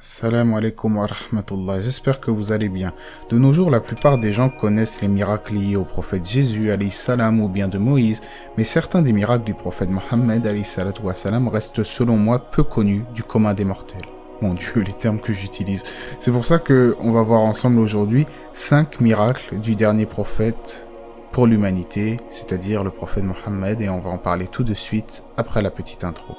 Salam alaikum wa rahmatullah, j'espère que vous allez bien. De nos jours, la plupart des gens connaissent les miracles liés au prophète Jésus alayhi salam ou bien de Moïse, mais certains des miracles du prophète Mohammed alayhi salatu wa salam restent selon moi peu connus du commun des mortels. Mon Dieu, les termes que j'utilise. C'est pour ça que on va voir ensemble aujourd'hui 5 miracles du dernier prophète pour l'humanité, c'est-à-dire le prophète Mohammed, et on va en parler tout de suite après la petite intro.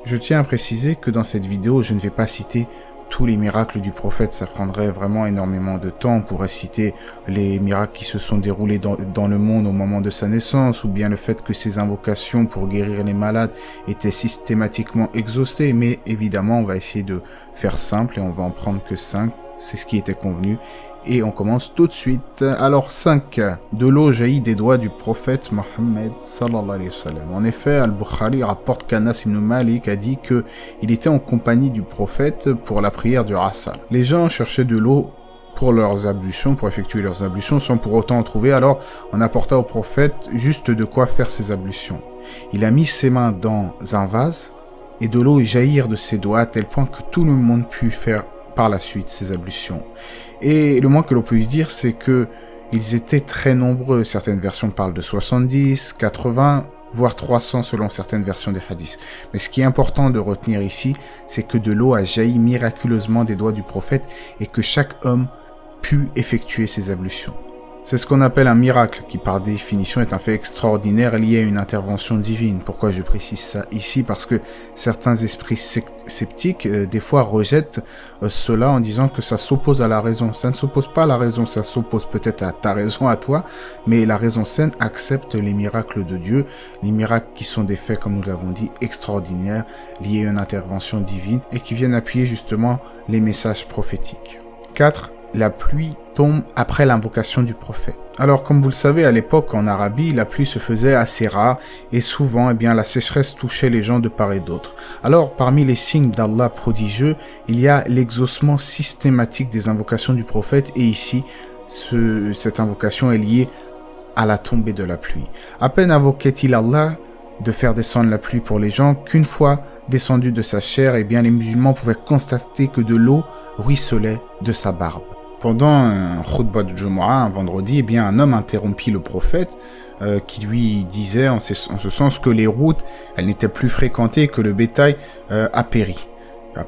Je tiens à préciser que dans cette vidéo, je ne vais pas citer tous les miracles du prophète, ça prendrait vraiment énormément de temps. On pourrait citer les miracles qui se sont déroulés dans le monde au moment de sa naissance, ou bien le fait que ses invocations pour guérir les malades étaient systématiquement exaucées, mais évidemment on va essayer de faire simple et on va en prendre que 5, c'est ce qui était convenu. Et on commence tout de suite. Alors 5. De l'eau jaillit des doigts du prophète Mohammed sallallahu alayhi wa sallam. En effet, Al-Bukhari rapporte qu'Anas ibn Malik a dit que il était en compagnie du prophète pour la prière du Asr. Les gens cherchaient de l'eau pour leurs ablutions, pour effectuer leurs ablutions, sans pour autant en trouver, alors on apporta au prophète juste de quoi faire ses ablutions. Il a mis ses mains dans un vase, et de l'eau jaillir de ses doigts à tel point que tout le monde put faire par la suite ses ablutions. Et le moins que l'on puisse dire, c'est que ils étaient très nombreux. Certaines versions parlent de 70, 80, voire 300 selon certaines versions des hadiths. Mais ce qui est important de retenir ici, c'est que de l'eau a jailli miraculeusement des doigts du prophète et que chaque homme put effectuer ses ablutions. C'est ce qu'on appelle un miracle, qui par définition est un fait extraordinaire lié à une intervention divine. Pourquoi je précise ça ici? Parce que certains esprits sceptiques, des fois, rejettent cela en disant que ça s'oppose à la raison. Ça ne s'oppose pas à la raison, ça s'oppose peut-être à ta raison, à toi, mais la raison saine accepte les miracles de Dieu, les miracles qui sont des faits, comme nous l'avons dit, extraordinaires, liés à une intervention divine, et qui viennent appuyer justement les messages prophétiques. 4. La pluie tombe après l'invocation du prophète. Alors, comme vous le savez, à l'époque, en Arabie, la pluie se faisait assez rare et souvent, la sécheresse touchait les gens de part et d'autre. Alors, parmi les signes d'Allah prodigieux, il y a l'exaucement systématique des invocations du prophète et ici, cette invocation est liée à la tombée de la pluie. À peine invoquait-il Allah de faire descendre la pluie pour les gens qu'une fois descendu de sa chair, les musulmans pouvaient constater que de l'eau ruisselait de sa barbe. Pendant un khutbah de Jumu'ah, un vendredi, un homme interrompit le prophète qui lui disait en ce sens que les routes, elles n'étaient plus fréquentées, que le bétail a péri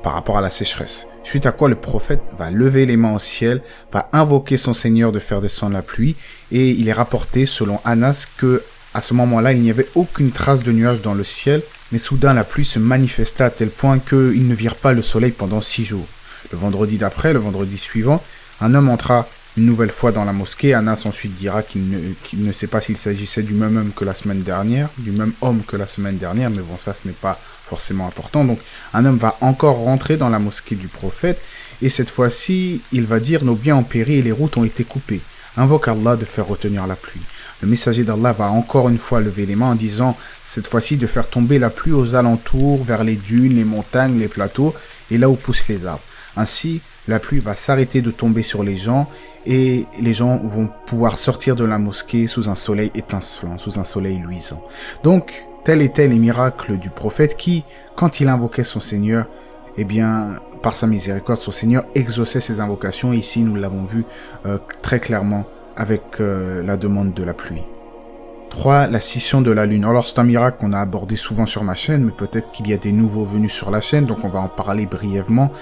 par rapport à la sécheresse. Suite à quoi le prophète va lever les mains au ciel, va invoquer son Seigneur de faire descendre la pluie, et il est rapporté selon Anas que à ce moment-là, il n'y avait aucune trace de nuages dans le ciel, mais soudain la pluie se manifesta à tel point qu'ils ne virent pas le soleil pendant 6 jours. Le vendredi d'après, le vendredi suivant, un homme entra une nouvelle fois dans la mosquée. Anas ensuite dira qu'il ne sait pas s'il s'agissait du même homme que la semaine dernière, mais bon, ça ce n'est pas forcément important. Donc un homme va encore rentrer dans la mosquée du prophète, et cette fois-ci, il va dire « Nos biens ont péri et les routes ont été coupées. Invoque Allah de faire retenir la pluie. » Le messager d'Allah va encore une fois lever les mains en disant cette fois-ci de faire tomber la pluie aux alentours, vers les dunes, les montagnes, les plateaux et là où poussent les arbres. Ainsi, la pluie va s'arrêter de tomber sur les gens et les gens vont pouvoir sortir de la mosquée sous un soleil étincelant, sous un soleil luisant. Donc, tel était les miracles du prophète qui, quand il invoquait son Seigneur, par sa miséricorde, son Seigneur exauçait ses invocations. Ici, nous l'avons vu très clairement avec la demande de la pluie. 3. La scission de la lune. Alors c'est un miracle qu'on a abordé souvent sur ma chaîne, mais peut-être qu'il y a des nouveaux venus sur la chaîne, donc on va en parler brièvement.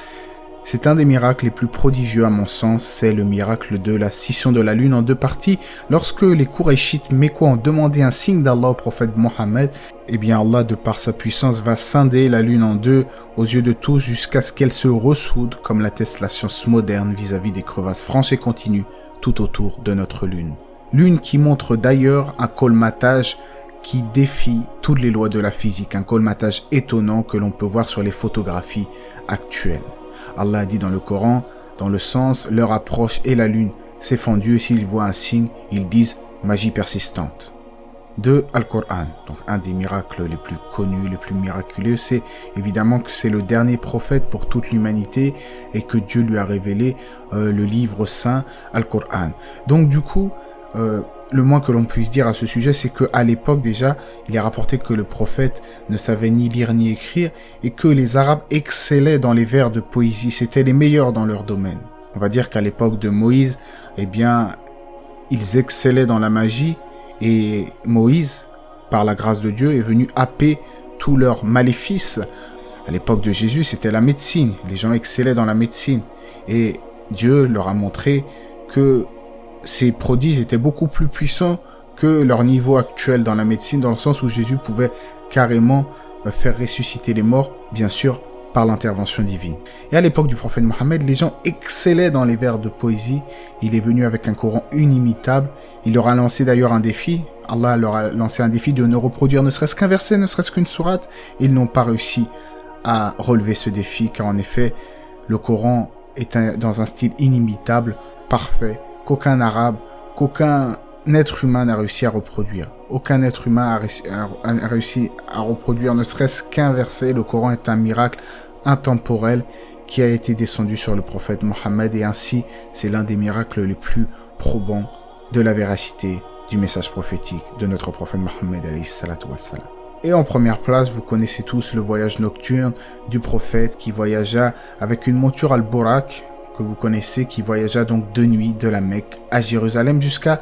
C'est un des miracles les plus prodigieux à mon sens, c'est le miracle de la scission de la lune en 2 parties. Lorsque les Qurayshites mécois ont demandé un signe d'Allah au prophète Mohammed, Allah de par sa puissance va scinder la lune en 2 aux yeux de tous jusqu'à ce qu'elle se ressoude, comme l'atteste la science moderne vis-à-vis des crevasses franches et continues tout autour de notre lune. Lune qui montre d'ailleurs un colmatage qui défie toutes les lois de la physique, un colmatage étonnant que l'on peut voir sur les photographies actuelles. Allah a dit dans le Coran, dans le sens « L'heure approche et la lune s'est fendue et s'ils voient un signe, ils disent « magie persistante ». 2. Al-Qur'an, donc un des miracles les plus connus, les plus miraculeux, c'est évidemment que c'est le dernier prophète pour toute l'humanité et que Dieu lui a révélé le livre saint Al-Qur'an. Donc du coup, le moins que l'on puisse dire à ce sujet, c'est qu'à l'époque déjà, il est rapporté que le prophète ne savait ni lire ni écrire et que les Arabes excellaient dans les vers de poésie, c'étaient les meilleurs dans leur domaine. On va dire qu'à l'époque de Moïse, eh bien, ils excellaient dans la magie et Moïse, par la grâce de Dieu, est venu happer tous leurs maléfices. À l'époque de Jésus, c'était la médecine. Les gens excellaient dans la médecine et Dieu leur a montré que ces prodiges étaient beaucoup plus puissants que leur niveau actuel dans la médecine, dans le sens où Jésus pouvait carrément faire ressusciter les morts, bien sûr, par l'intervention divine. Et à l'époque du prophète Mohammed, les gens excellaient dans les vers de poésie. Il est venu avec un Coran inimitable. Il leur a lancé d'ailleurs un défi. Allah leur a lancé un défi de ne reproduire ne serait-ce qu'un verset, ne serait-ce qu'une sourate. Ils n'ont pas réussi à relever ce défi, car en effet, le Coran est dans un style inimitable, parfait, qu'aucun arabe, qu'aucun être humain n'a réussi à reproduire. Aucun être humain a réussi à reproduire ne serait-ce qu'un verset. Le Coran est un miracle intemporel qui a été descendu sur le prophète Mohammed et ainsi c'est l'un des miracles les plus probants de la véracité du message prophétique de notre prophète Mohammed alayhi salatu wassalam. Et en première place, vous connaissez tous le voyage nocturne du prophète qui voyagea avec une monture al-Burak, que vous connaissez, qui voyagea donc de nuit de la Mecque à Jérusalem jusqu'à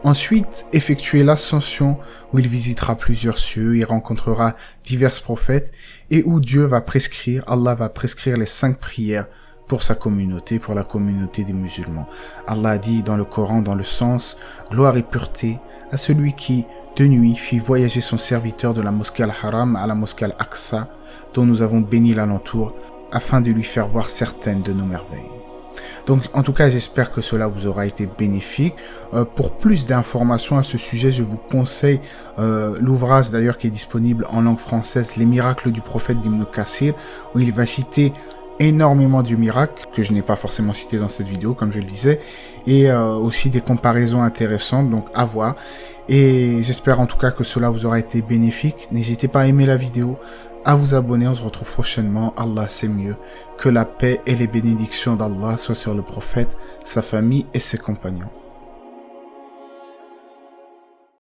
ensuite effectuer l'ascension où il visitera plusieurs cieux, il rencontrera divers prophètes et où Dieu va prescrire, Allah va prescrire les 5 prières pour sa communauté, pour la communauté des musulmans. Allah a dit dans le Coran, dans le sens « Gloire et pureté à celui qui, de nuit, fit voyager son serviteur de la mosquée al-Haram à la mosquée al-Aqsa, dont nous avons béni l'alentour, afin de lui faire voir certaines de nos merveilles. » Donc, en tout cas, j'espère que cela vous aura été bénéfique. Pour plus d'informations à ce sujet, je vous conseille l'ouvrage d'ailleurs qui est disponible en langue française, Les miracles du prophète d'Ibn Kathir, où il va citer énormément de miracles que je n'ai pas forcément cité dans cette vidéo, comme je le disais, et aussi des comparaisons intéressantes, donc à voir. Et j'espère en tout cas que cela vous aura été bénéfique. N'hésitez pas à aimer la vidéo, à vous abonner, on se retrouve prochainement. Allah c'est mieux. Que la paix et les bénédictions d'Allah soient sur le prophète, sa famille et ses compagnons.